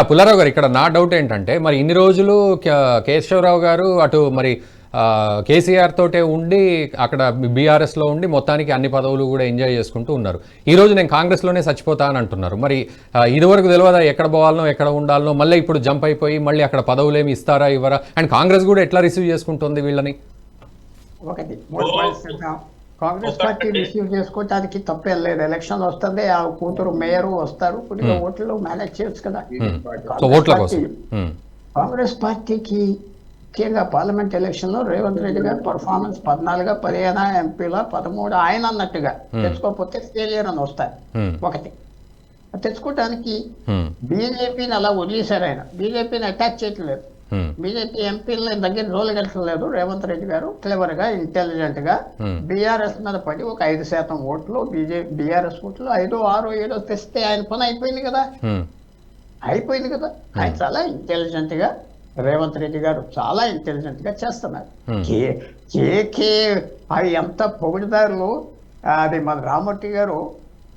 పుల్లారావు గారు, ఇక్కడ నా డౌట్ ఏంటంటే, మరి ఇన్ని రోజులు కేశవరావు గారు అటు మరి కేసీఆర్ తోటే ఉండి అక్కడ బీఆర్ఎస్లో ఉండి మొత్తానికి అన్ని పదవులు కూడా ఎంజాయ్ చేసుకుంటూ ఉన్నారు. ఈ రోజు నేను కాంగ్రెస్లోనే చచ్చిపోతా అని అంటున్నారు. మరి ఇదివరకు తెలియదా ఎక్కడ పోవాలనో ఎక్కడ ఉండాలనో, మళ్ళీ ఇప్పుడు జంప్ అయిపోయి మళ్ళీ అక్కడ పదవులు ఏమి ఇస్తారా ఇవ్వరా, అండ్ కాంగ్రెస్ కూడా ఎట్లా రిసీవ్ చేసుకుంటుంది వీళ్ళని? ఒకటి కాంగ్రెస్ పార్టీ రిసీవ్ చేసుకోవడానికి తప్పేం లేదు. ఎలక్షన్ వస్తుంది, ఆ కూతురు మేయరు వస్తారు, కొద్దిగా ఓట్లు మేనేజ్ చేయొచ్చు కదా. కాంగ్రెస్ పార్టీకి ముఖ్యంగా పార్లమెంట్ ఎలక్షన్ లో రేవంత్ రెడ్డి గారు పర్ఫార్మెన్స్ 14, 15 ఎంపీల 13 ఆయన అన్నట్టుగా తెచ్చుకోకపోతే ఫెయిలియర్ అని వస్తారు. ఒకటి తెచ్చుకోవడానికి బీజేపీని అలా వదిలేశారు. ఆయన బీజేపీని అటాక్ చేయట్లేదు. బీజేపీ ఎంపీలని దగ్గర రోజులు గడచలేదు. రేవంత్ రెడ్డి గారు క్లెవర్ గా, ఇంటెలిజెంట్ గా బీఆర్ఎస్ మీద పడి ఒక 5% ఓట్లు బీఆర్ఎస్ ఓట్లు 5, 6, 7 తెస్తే ఆయన పని అయిపోయింది కదా. ఆయన చాలా ఇంటెలిజెంట్ గా, రేవంత్ రెడ్డి గారు చాలా ఇంటెలిజెంట్ గా చేస్తున్నారు. కేకే అవి ఎంత పొగిడిదారులు. అది మన రామూర్తి గారు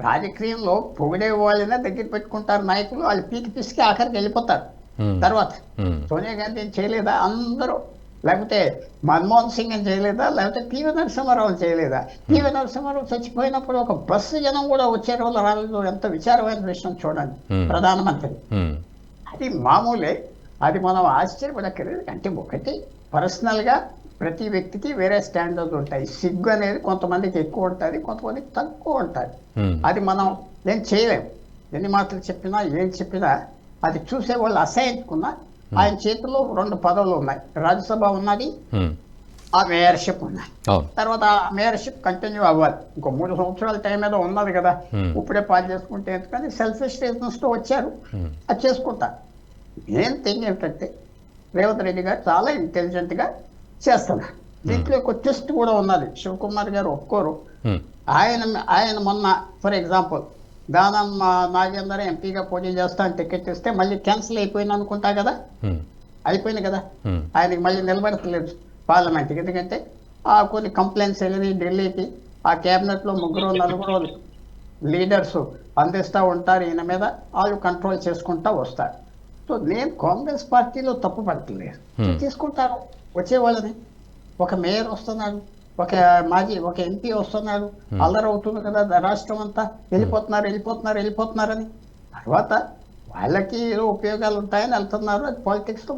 రాజకీయంలో పొగిడే వాళ్ళనే దగ్గర పెట్టుకుంటారు నాయకులు. వాళ్ళు పీకి పిసికి ఆఖరికి వెళ్ళిపోతారు. తర్వాత సోనియా గాంధీ చేయలేదా అందరూ, లేకపోతే మన్మోహన్ సింగ్ అని చేయలేదా, లేకపోతే పివి నరసింహారావు చేయలేదా? పివి నరసింహారావు చచ్చిపోయినప్పుడు ఒక బస్సు జనం కూడా వచ్చే రోజులు రాలేదు. ఎంత విచారమైన విషయం చూడండి. ప్రధానమంత్రి అది మామూలే. అది మనం ఆశ్చర్యపడక్కర్లేదు. అంటే ఒకటి పర్సనల్ గా ప్రతి వ్యక్తికి వేరే స్టాండర్డ్స్ ఉంటాయి. సిగ్గు అనేది కొంతమందికి ఎక్కువ ఉంటుంది, కొంతమందికి తక్కువ ఉంటుంది. అది మనం ఏం చేయలేము. ఎన్ని మాటలు చెప్పినా ఏం చెప్పినా అది చూసే వాళ్ళు అసహించుకున్నా. ఆయన చేతిలో 2 పదవులు ఉన్నాయి. రాజ్యసభ ఉన్నది, ఆ మేయర్షిప్ ఉన్నాయి. తర్వాత ఆ మేయర్షిప్ కంటిన్యూ అవ్వాలి. ఇంకో 3 సంవత్సరాల టైం ఏదో ఉన్నది కదా. ఇప్పుడే పాలు చేసుకుంటే ఎందుకని సెల్ఫిష్ రీజన్స్ తో వచ్చారు. అది చేసుకుంటారు. మెయిన్ థింగ్ ఏంటంటే రేవంత్ రెడ్డి గారు చాలా ఇంటెలిజెంట్ గా చేస్తున్నారు. దీంట్లో ఒక ట్విస్ట్ కూడా ఉన్నది. శివకుమార్ గారు ఒప్పుకోరు. ఆయన మొన్న ఫర్ ఎగ్జాంపుల్ దానం నాగేందర్ ఎంపీగా పోటీ చేస్తాను టికెట్ ఇస్తే మళ్ళీ క్యాన్సిల్ అయిపోయింది అనుకుంటా కదా. అయిపోయింది కదా. ఆయనకి మళ్ళీ నిలబడతలేదు పార్లమెంట్. ఎందుకంటే కొన్ని కంప్లైంట్స్ వెళ్ళి ఢిల్లీకి. ఆ కేబినెట్ లో 3, 4 లీడర్స్ అందిస్తూ ఉంటారు ఈయన మీద. వాళ్ళు కంట్రోల్ చేసుకుంటా వస్తారు. సో నేను కాంగ్రెస్ పార్టీలో తప్పు పడతలేదు. తీసుకుంటారు వచ్చే వాళ్ళని. ఒక మేయర్ వస్తున్నాడు, ఒక ఎంపీ వస్తున్నాడు, అల్లరి అవుతుంది కదా రాష్ట్రం అంతా. వెళ్ళిపోతున్నారని తర్వాత వాళ్ళకి ఏదో ఉపయోగాలు ఉంటాయని వెళ్తున్నారు. అది పాలిటిక్స్ లో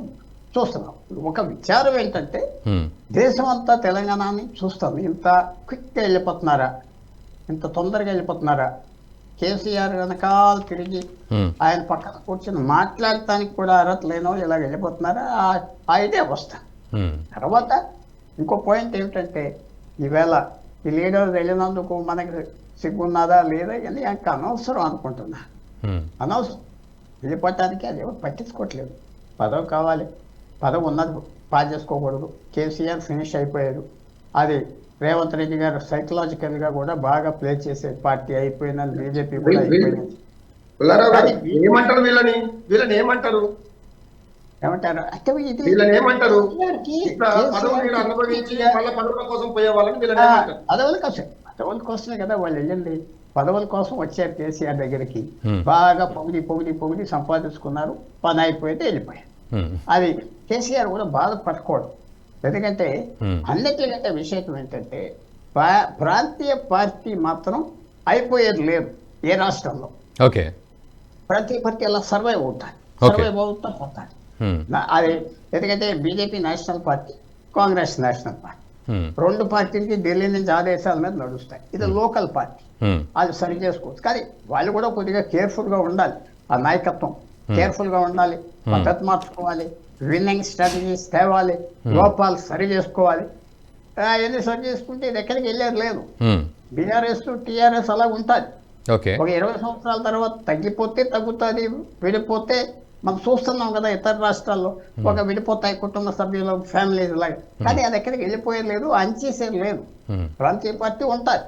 చూస్తున్నాం. ఒక విచారం ఏంటంటే దేశం అంతా తెలంగాణని చూస్తాం. ఇంత క్విక్గా వెళ్ళిపోతున్నారా, ఇంత తొందరగా వెళ్ళిపోతున్నారా? కేసీఆర్ వెనకాల తిరిగి ఆయన పక్కన కూర్చొని మాట్లాడటానికి కూడా అర్హత లేనో ఇలా వెళ్ళిపోతున్నారా? ఆ ఐడియా వస్తా. తర్వాత ఇంకో పాయింట్ ఏమిటంటే ఈవేళ ఈ లీడర్ వెళ్ళినందుకు మనకి సిగ్గున్నదా లేదా అని ఇంకా అనవసరం అనుకుంటున్నా. అనవసరం వెళ్ళిపోవటానికి అది ఎవరు పట్టించుకోవట్లేదు. పదవి కావాలి, పదవి ఉన్నది పాస్ చేసుకోకూడదు. కేసీఆర్ ఫినిష్ అయిపోయారు. అది రేవంత్ రెడ్డి గారు సైకలాజికల్ గా కూడా బాగా ప్లే చేసే పార్టీ అయిపోయిన బీజేపీ కూడా అయిపోయింది. ఏమంటారు అంటే పదవుల కోసమే కదా వాళ్ళు వెళ్ళింది. పదవుల కోసం వచ్చారు కేసీఆర్ దగ్గరికి. బాగా పొగిడి సంపాదించుకున్నారు. పని అయిపోయితే వెళ్ళిపోయారు. అది కేసీఆర్ కూడా బాధపడకూడదు. ఎందుకంటే అన్నిటికంటే విషయం ఏంటంటే ప్రాంతీయ పార్టీ మాత్రం అయిపోయేది లేదు ఏ రాష్ట్రంలో. ప్రాంతీయ పార్టీ అలా సర్వైవ్ అవుతా పోతారు. అది ఎందుకంటే BJP national party, Congress national party, 2 పార్టీలకి ఢిల్లీ నుంచి ఆదేశాల మీద నడుస్తాయి. ఇది లోకల్ పార్టీ, అది సరి చేసుకోవచ్చు. కానీ వాళ్ళు కూడా కొద్దిగా కేర్ఫుల్ గా ఉండాలి. ఆ నాయకత్వం కేర్ఫుల్ గా ఉండాలి. పద్ధతి మార్చుకోవాలి. విన్నింగ్ స్ట్రాటజీస్ తేవాలి. లోపాలు సరి చేసుకోవాలి. అవన్నీ సరి చేసుకుంటే ఇది ఎక్కడికి వెళ్ళేది లేదు. బీఆర్ఎస్ టీఆర్ఎస్ అలా ఉంటుంది. ఒక 20 సంవత్సరాల తర్వాత తగ్గుతుంది, విడిపోతే మనం చూస్తున్నాం కదా ఇతర రాష్ట్రాల్లో. ఒక విడిపోతాయి కుటుంబ సభ్యులు, ఫ్యామిలీస్ లాగా. కానీ అది ఎక్కడికి వెళ్ళిపోయేది లేదు, అంచేసేది లేదు. ప్రాంతీయ పార్టీ ఉంటుంది.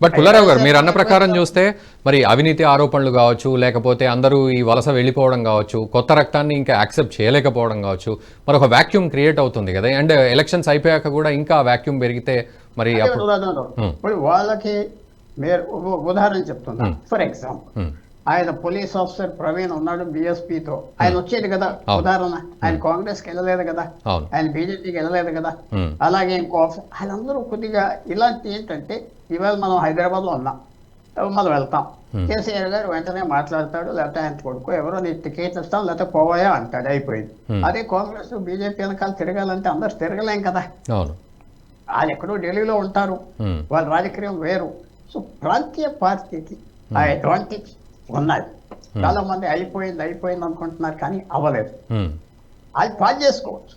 బట్ పుల్లారావు గారు, మీరు అన్న ప్రకారం చూస్తే మరి అవినీతి ఆరోపణలు కావచ్చు, లేకపోతే అందరూ ఈ వలస వెళ్ళిపోవడం కావచ్చు, కొత్త రక్తాన్ని ఇంకా యాక్సెప్ట్ చేయలేకపోవడం కావచ్చు, మరి ఒక వాక్యూమ్ క్రియేట్ అవుతుంది కదా. అండ్ ఎలక్షన్స్ అయిపోయాక కూడా ఇంకా వాక్యూమ్ పెరిగితే మరి ఇప్పుడు వాళ్ళకి ఉదాహరణ చెప్తున్నా. ఫర్ ఎగ్జాంపుల్ ఆయన పోలీస్ ఆఫీసర్ ప్రవీణ్ ఉన్నాడు బిఎస్పీతో, ఆయన వచ్చేది కదా ఉదాహరణ. ఆయన కాంగ్రెస్కి వెళ్ళలేదు కదా, అవును ఆయన బీజేపీకి వెళ్ళలేదు కదా. ఉమ్, అలాగే ఇంకో ఆఫీసర్, వాళ్ళందరూ కొద్దిగా ఇలాంటి ఏంటంటే, ఇవాళ మనం హైదరాబాద్లో ఉన్నాం, మనం వెళ్తాం, కేసీఆర్ గారు వెంటనే మాట్లాడతాడు, లేకపోతే ఆయన కొడుకు ఎవరో నీకు టికెట్ ఇస్తాం లేకపోతే పోవాయా అంటాడు, అయిపోయింది. అదే కాంగ్రెస్ బీజేపీ వెనకాల తిరగాలంటే అందరు తిరగలేం కదా, అవును వాళ్ళు ఎక్కడో ఢిల్లీలో ఉంటారు, ఉమ్, వాళ్ళ రాజకీయం వేరు. సో ప్రాంతీయ పార్టీకి ఆ అడ్వాంటేజ్ ఉన్నది. చాలా మంది అయిపోయింది అనుకుంటున్నారు, కానీ అవ్వలేదు. ఉమ్, అది పాస్ చేసుకోవచ్చు.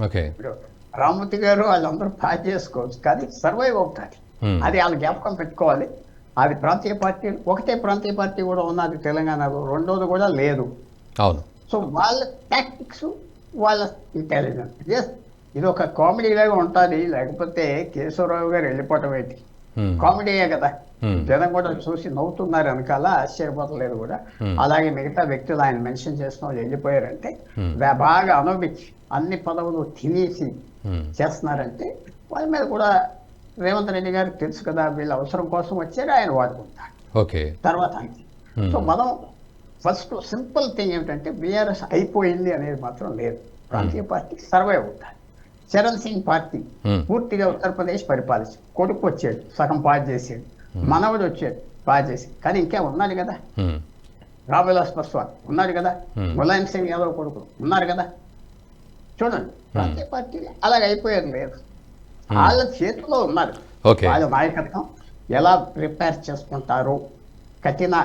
ఓకే ఇప్పుడు రామ్మూర్తి గారు వాళ్ళందరూ పాస్ చేసుకోవచ్చు, కానీ సర్వైవ్ అవుతారు. ఉమ్, అది వాళ్ళ జ్ఞాపకం పెట్టుకోవాలి. అది ప్రాంతీయ పార్టీ, ఒకటే ప్రాంతీయ పార్టీ కూడా ఉన్నది తెలంగాణలో, రెండోది కూడా లేదు. అవును సో వాళ్ళ టాక్టిక్స్, వాళ్ళ ఇంటెలిజెన్స్, ఇది ఒక కామెడీ లాగా ఉంటుంది. లేకపోతే కేశవరావు గారు వెళ్ళిపోవటం ఏంటి, ఉమ్, కామెడీయే కదా. ఉమ్, జనం కూడా చూసి నవ్వుతున్నారు వెనకాల, ఆశ్చర్యపోతలేదు కూడా. అలాగే మిగతా వ్యక్తులు ఆయన మెన్షన్ చేసిన వాళ్ళు వెళ్ళిపోయారంటే బాగా అనుభవించి అన్ని పదవులు తినేసి ఉమ్, చేస్తున్నారంటే వాళ్ళ మీద కూడా రేవంత్ రెడ్డి గారికి తెలుసు కదా, వీళ్ళ అవసరం కోసం వచ్చారు, ఆయన వాడుకుంటారు ఓకే తర్వాత అంతే. సో మనం ఫస్ట్ సింపుల్ థింగ్ ఏమిటంటే, బీఆర్ఎస్ అయిపోయింది అనేది మాత్రం లేదు. ప్రాంతీయ పార్టీ సర్వైవ్ అవుతారు. చరణ్ సింగ్ పార్టీ ఉమ్, పూర్తిగా ఉత్తరప్రదేశ్ పరిపాలించి, కొడుకు వచ్చాడు సగం పాస్ చేసాడు, మనవడు వచ్చాడు పాస్ చేసి, కానీ ఇంకా ఉన్నాడు కదా, ఉమ్, రామ్విలాస్ పాస్వాన్ ఉన్నాడు కదా, ములాయం సింగ్ యాదవ్ కొడుకు ఉన్నారు కదా. చూడండి ప్రాంతీయ పార్టీ అలాగ అయిపోయేది లేదు, వాళ్ళ చేతిలో ఉన్నారు. ఓకే వాళ్ళ నాయకత్వం ఎలా ప్రిపేర్ చేసుకుంటారు, కఠిన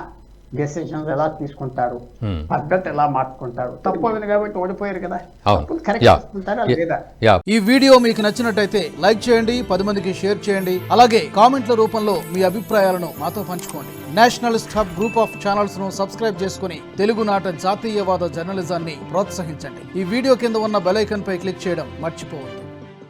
డెసిషన్స్ ఎలా తీసుకుంటారు, ఉమ్, పద్ధతి ఎలా మార్చుకుంటారు. తప్పదు కాబట్టి ఓడిపోయారు కదా, అవును. తప్పులు కరెక్ట్ Yeah. చేసుకుంటారా లేదా. యా ఈ వీడియో మీకు నచ్చినట్టయితే లైక్ చేయండి, 10 మందికి షేర్ చేయండి. అలాగే కామెంట్ల రూపంలో మీ అభిప్రాయాలను మాతో పంచుకోండి. Nationalist hub group of channels ను సబ్స్క్రైబ్ చేసుకుని తెలుగునాట జాతీయవాద జర్నలిజాన్ని ప్రోత్సహించండి. ఈ వీడియో కింద ఉన్న బెల్ ఐకాన్ పై క్లిక్ చేయడం మర్చిపోవద్దు.